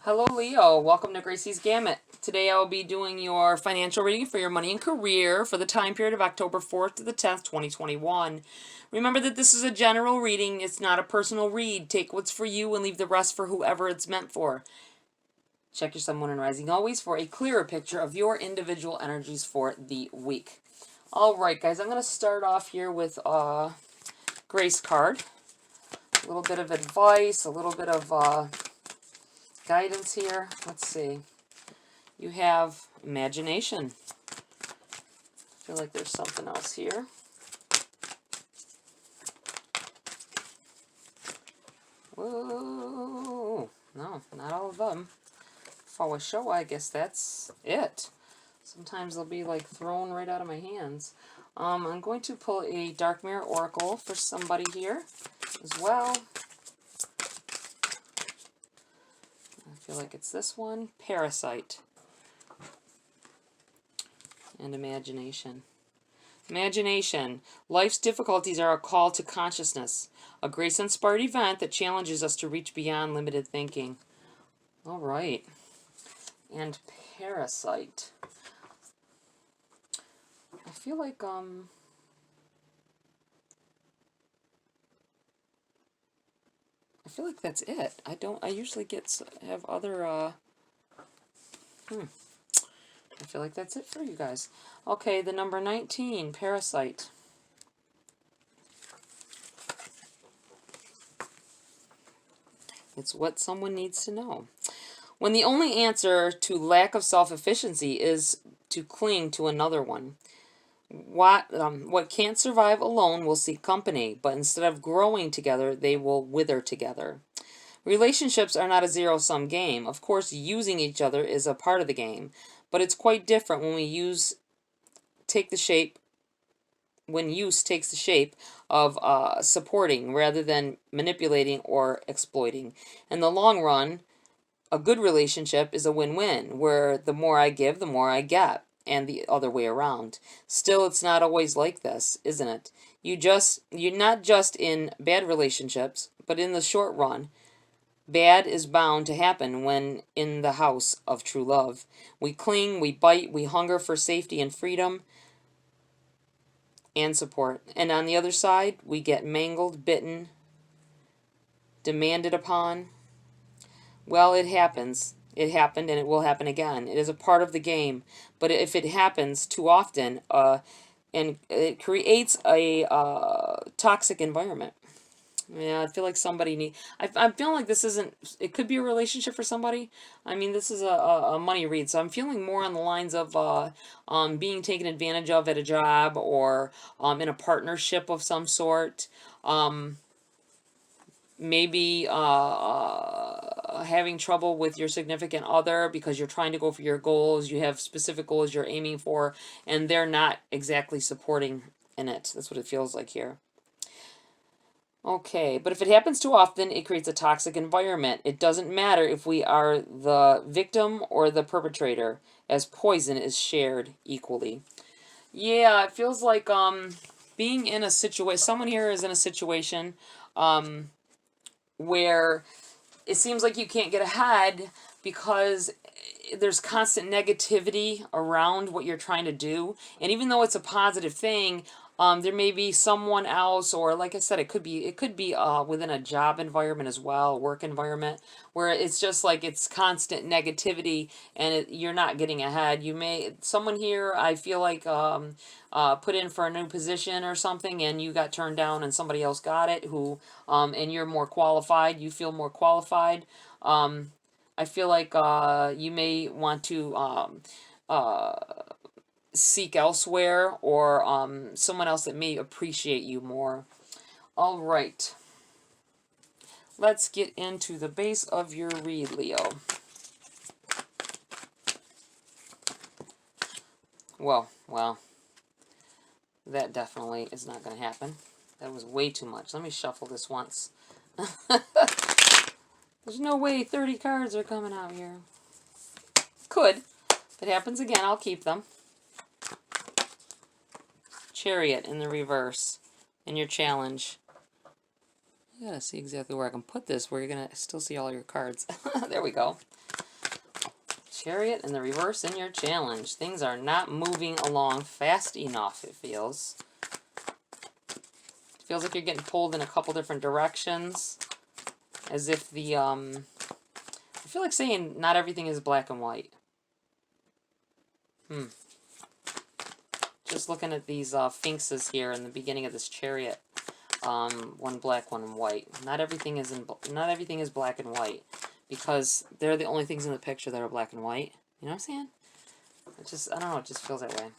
Hello Leo, welcome to Gracie's Gamut. Today I will be doing your financial reading for your money and career for the time period of October 4th to the 10th, 2021. Remember that this is a general reading, it's not a personal read. Take what's for you and leave the rest for whoever it's meant for. Check your Sun, Moon, and Rising always for a clearer picture of your individual energies for the week. Alright guys, I'm going to start off here with Grace card. A little bit of advice, a little bit of guidance here. Let's see. You have imagination. I feel like there's something else here. Whoa. No, not all of them. For show, I guess that's it. Sometimes they'll be like thrown right out of my hands. I'm going to pull a Dark Mirror Oracle for somebody here as well. I feel like it's this one. Parasite. And imagination. Imagination. Life's difficulties are a call to consciousness, a grace-inspired event that challenges us to reach beyond limited thinking. All right. And Parasite. I feel like that's it. I usually have other I feel like that's it for you guys. Okay, the number 19, Parasite. It's what someone needs to know. When the only answer to lack of self-efficiency is to cling to another one. What can't survive alone will seek company, but instead of growing together, they will wither together. Relationships are not a zero-sum game. Of course, using each other is a part of the game, but it's quite different when use takes the shape of supporting rather than manipulating or exploiting. In the long run, a good relationship is a win-win, where the more I give, the more I get, and the other way around. Still, it's not always like this, isn't it? You're not just in bad relationships, but in the short run, bad is bound to happen when in the house of true love. We cling, we bite, we hunger for safety and freedom and support. And on the other side, we get mangled, bitten, demanded upon. Well, it happens. It happened and it will happen again. It is a part of the game. But if it happens too often, and it creates a toxic environment. Yeah, I feel like somebody I'm feeling like this isn't, it could be a relationship for somebody. I mean, this is a money read, so I'm feeling more on the lines of being taken advantage of at a job or in a partnership of some sort. Maybe having trouble with your significant other because you're trying to go for your goals. You have specific goals you're aiming for, and they're not exactly supporting in it. That's what it feels like here. Okay, but if it happens too often, it creates a toxic environment. It doesn't matter if we are the victim or the perpetrator, as poison is shared equally. Yeah, it feels like being in a situation, someone here is in a situation where it seems like you can't get ahead because there's constant negativity around what you're trying to do. And even though it's a positive thing, there may be someone else, or like I said, it could be within a job environment as well, work environment, where it's just like it's constant negativity and you're not getting ahead. Someone here, I feel like put in for a new position or something, and you got turned down, and somebody else got it and you're more qualified. You feel more qualified. I feel like you may want to seek elsewhere, or someone else that may appreciate you more. All right. Let's get into the base of your read, Leo. Well, that definitely is not going to happen. That was way too much. Let me shuffle this once. There's no way 30 cards are coming out here. Could. If it happens again, I'll keep them. Chariot in the reverse. In your challenge. I gotta see exactly where I can put this, where you're gonna still see all your cards. There we go. Chariot in the reverse in your challenge. Things are not moving along fast enough, it feels. It feels like you're getting pulled in a couple different directions. As if the, I feel like saying not everything is black and white. Just looking at these sphinxes here in the beginning of this chariot. One black, one white. Not everything is black and white, because they're the only things in the picture that are black and white. You know what I'm saying? It just, I don't know, it just feels that way.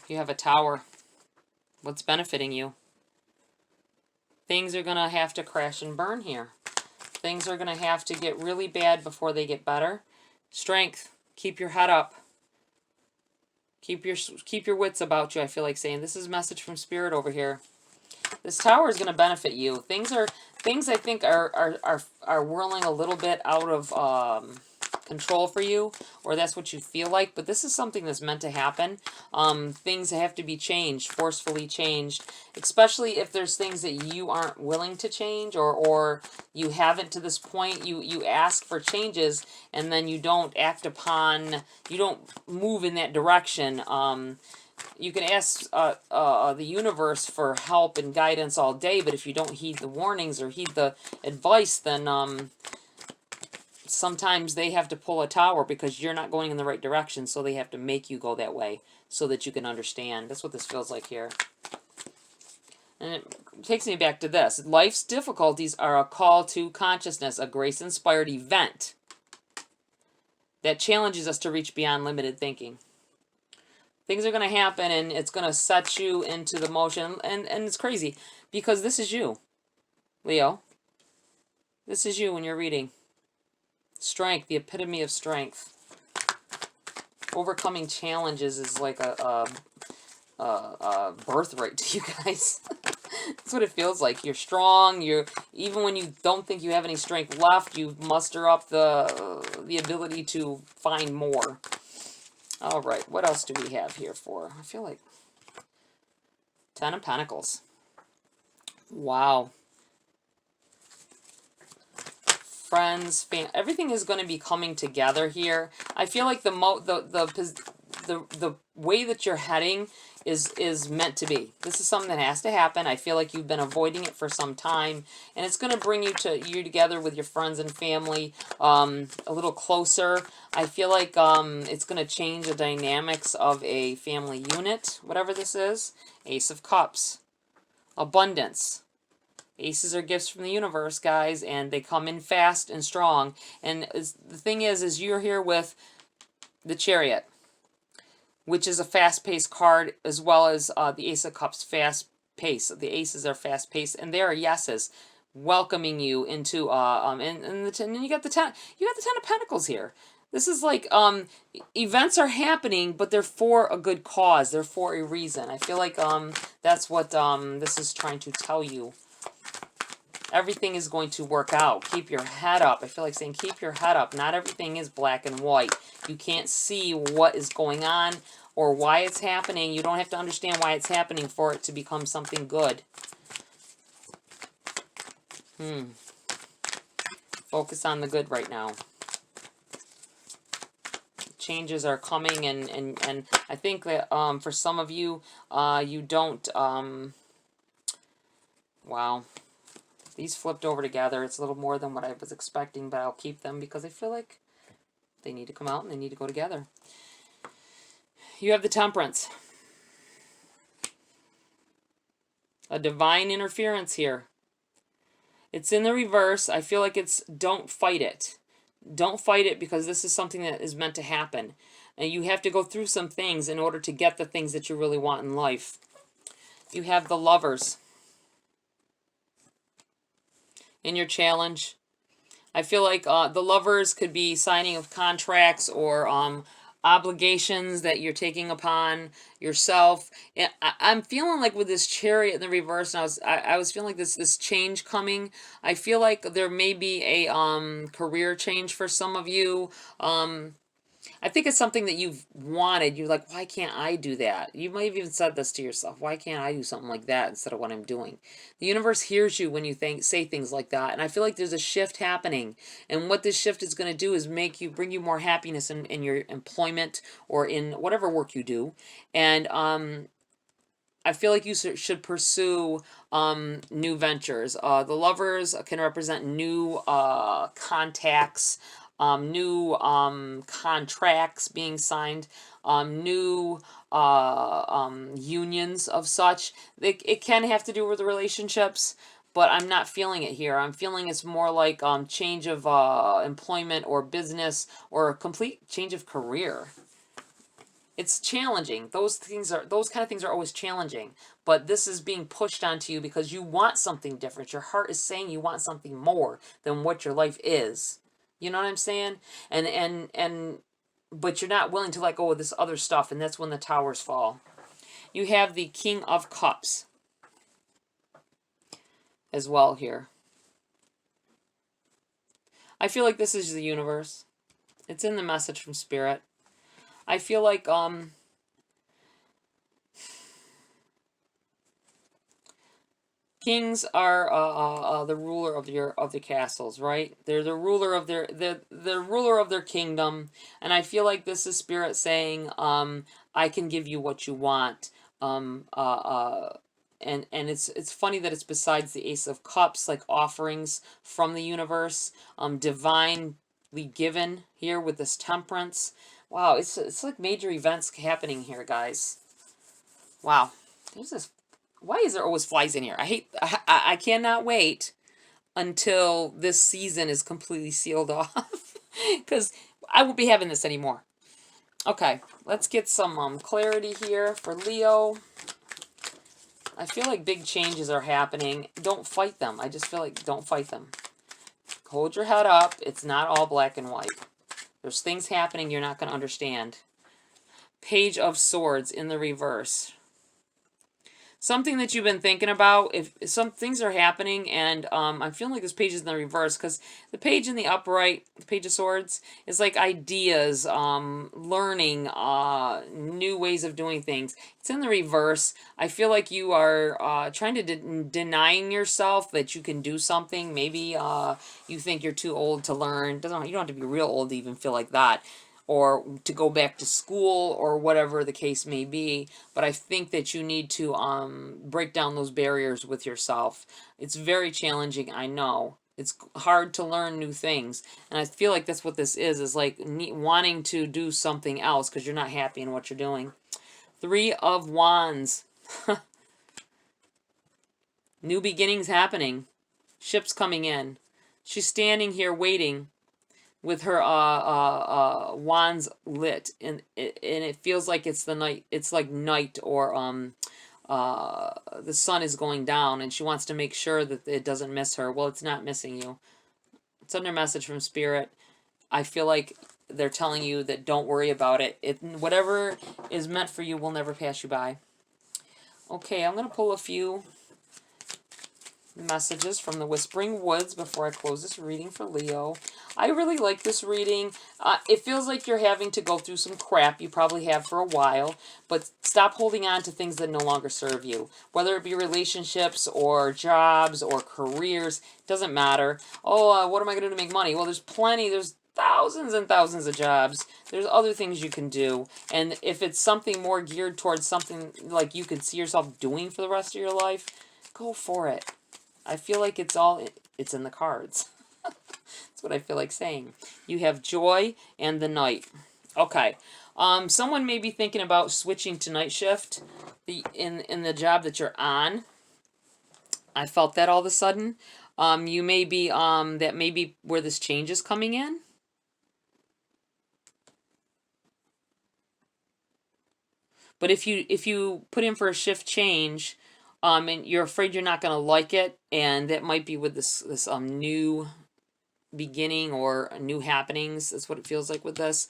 You have a tower. What's benefiting you? Things are gonna have to crash and burn here. Things are gonna have to get really bad before they get better. Strength. Keep your head up. Keep your wits about you, I feel like saying. This is a message from Spirit over here. This tower is going to benefit you. Things I think are whirling a little bit out of control for you, or that's what you feel like, but this is something that's meant to happen. Things have to be changed, forcefully changed, especially if there's things that you aren't willing to change, or you haven't to this point. You ask for changes and then you don't act upon, you don't move in that direction. You can ask the universe for help and guidance all day, but if you don't heed the warnings or heed the advice, then sometimes they have to pull a tower because you're not going in the right direction, so they have to make you go that way so that you can understand. That's what this feels like here. And it takes me back to this. Life's difficulties are a call to consciousness, a grace-inspired event that challenges us to reach beyond limited thinking. Things are going to happen, and it's going to set you into the motion. And it's crazy, because this is you, Leo. This is you when you're reading. Strength, the epitome of strength. Overcoming challenges is like a birthright to you guys. That's what it feels like. You're strong. Even when you don't think you have any strength left, you muster up the ability to find more. All right, what else do we have here for? I feel like 10 of Pentacles. Wow. Friends, everything is going to be coming together here. I feel like the way that you're heading is meant to be. This is something that has to happen. I feel like you've been avoiding it for some time, and it's going to bring you together with your friends and family a little closer. I feel like it's going to change the dynamics of a family unit, whatever this is. Ace of Cups. Abundance. Aces are gifts from the universe, guys, and they come in fast and strong. And the thing is you're here with the Chariot, which is a fast-paced card, as well as the Ace of Cups, fast-paced. The aces are fast-paced, and they are yeses, welcoming you into and then you got the 10 of Pentacles here. This is like events are happening, but they're for a good cause. They're for a reason. I feel like that's what this is trying to tell you. Everything is going to work out. Keep your head up. I feel like saying keep your head up. Not everything is black and white. You can't see what is going on or why it's happening. You don't have to understand why it's happening for it to become something good. Focus on the good right now. Changes are coming, and I think that for some of you, you don't, wow. These flipped over together. It's a little more than what I was expecting, but I'll keep them because I feel like they need to come out and they need to go together. You have the Temperance. A divine interference here. It's in the reverse. I feel like it's don't fight it. Don't fight it, because this is something that is meant to happen. And you have to go through some things in order to get the things that you really want in life. You have the Lovers. In your challenge, I feel like the Lovers could be signing of contracts or obligations that you're taking upon yourself. I'm feeling like with this Chariot in the reverse, and I was feeling like this change coming. I feel like there may be a career change for some of you. I think it's something that you've wanted. You're like, why can't I do that? You might have even said this to yourself. Why can't I do something like that instead of what I'm doing? The universe hears you when you say things like that. And I feel like there's a shift happening. And what this shift is going to do is bring you more happiness in your employment or in whatever work you do. And I feel like you should pursue new ventures. The lovers can represent new contacts, new contracts being signed, new unions of such. It can have to do with relationships, but I'm not feeling it here. I'm feeling it's more like change of employment or business or a complete change of career. It's challenging. Those kind of things are always challenging. But this is being pushed onto you because you want something different. Your heart is saying you want something more than what your life is. You know what I'm saying? And but you're not willing to let go of this other stuff, and that's when the towers fall. You have the King of Cups as well here. I feel like this is the universe. It's in the message from Spirit. I feel like kings are the ruler of the castles, right? They're the ruler of the ruler of their kingdom, and I feel like this is Spirit saying, I can give you what you want. And it's funny that it's besides the Ace of Cups, like offerings from the universe, divinely given here with this Temperance. Wow, it's like major events happening here, guys. Wow, there's this. Why is there always flies in here? I cannot wait until this season is completely sealed off because I won't be having this anymore. Okay, let's get some clarity here for Leo. I feel like big changes are happening. Don't fight them. I just feel like don't fight them. Hold your head up. It's not all black and white. There's things happening you're not going to understand. Page of Swords in the reverse. Something that you've been thinking about, if some things are happening, and I'm feeling like this page is in the reverse, because the page in the upright, the Page of Swords, is like ideas, learning, new ways of doing things. It's in the reverse. I feel like you are trying to denying yourself that you can do something. Maybe you think you're too old to learn. You don't have to be real old to even feel like that, or to go back to school, or whatever the case may be. But I think that you need to break down those barriers with yourself. It's very challenging, I know. It's hard to learn new things. And I feel like that's what this is like wanting to do something else because you're not happy in what you're doing. Three of Wands. New beginnings happening. Ships coming in. She's standing here waiting with her wands lit, and it feels like it's the night. It's like night, or the sun is going down, and she wants to make sure that it doesn't miss her. Well, it's not missing you. It's under message from Spirit. I feel like they're telling you that don't worry about it. Whatever is meant for you will never pass you by. Okay, I'm gonna pull a few messages from the Whispering Woods before I close this reading for Leo. I really like this reading. It feels like you're having to go through some crap you probably have for a while, but stop holding on to things that no longer serve you. Whether it be relationships or jobs or careers, doesn't matter. Oh, what am I going to do to make money? Well, there's thousands and thousands of jobs. There's other things you can do. And if it's something more geared towards something like you can see yourself doing for the rest of your life, go for it. I feel like it's in the cards. That's what I feel like saying. You have Joy and the Knight. Okay. Someone may be thinking about switching to night shift in the job that you're on. I felt that all of a sudden. You may be that may be where this change is coming in. But if you put in for a shift change, and you're afraid you're not going to like it, and that might be with this new beginning or new happenings. That's what it feels like with this.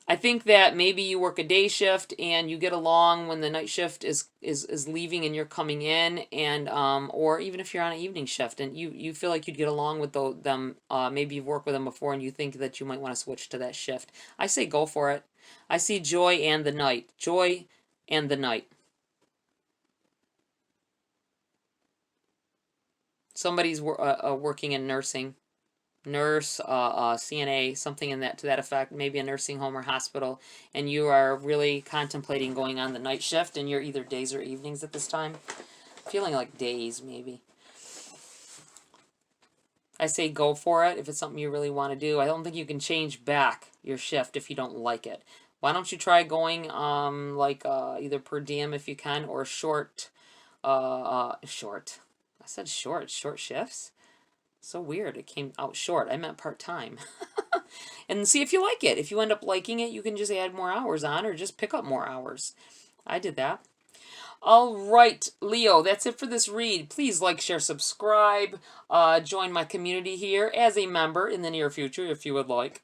I think that maybe you work a day shift and you get along when the night shift is leaving and you're coming in, and or even if you're on an evening shift and you feel like you'd get along with them, maybe you've worked with them before and you think that you might want to switch to that shift. I say go for it. I see joy and the night. Joy and the night. Somebody's working in nursing. Nurse, CNA, something in that to that effect, maybe a nursing home or hospital, and you are really contemplating going on the night shift, and you're either days or evenings at this time. Feeling like days, maybe. I say go for it if it's something you really want to do. I don't think you can change back your shift if you don't like it. Why don't you try going either per diem if you can, or short. I said short shifts. So weird, it came out short. I meant part-time. And see if you like it. If you end up liking it, you can just add more hours on or just pick up more hours. I did that. All right, Leo, that's it for this read. Please like, share, subscribe. Join my community here as a member in the near future if you would like.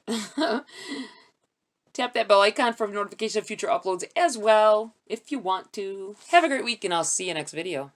Tap that bell icon for notification of future uploads as well if you want to. Have a great week, and I'll see you next video.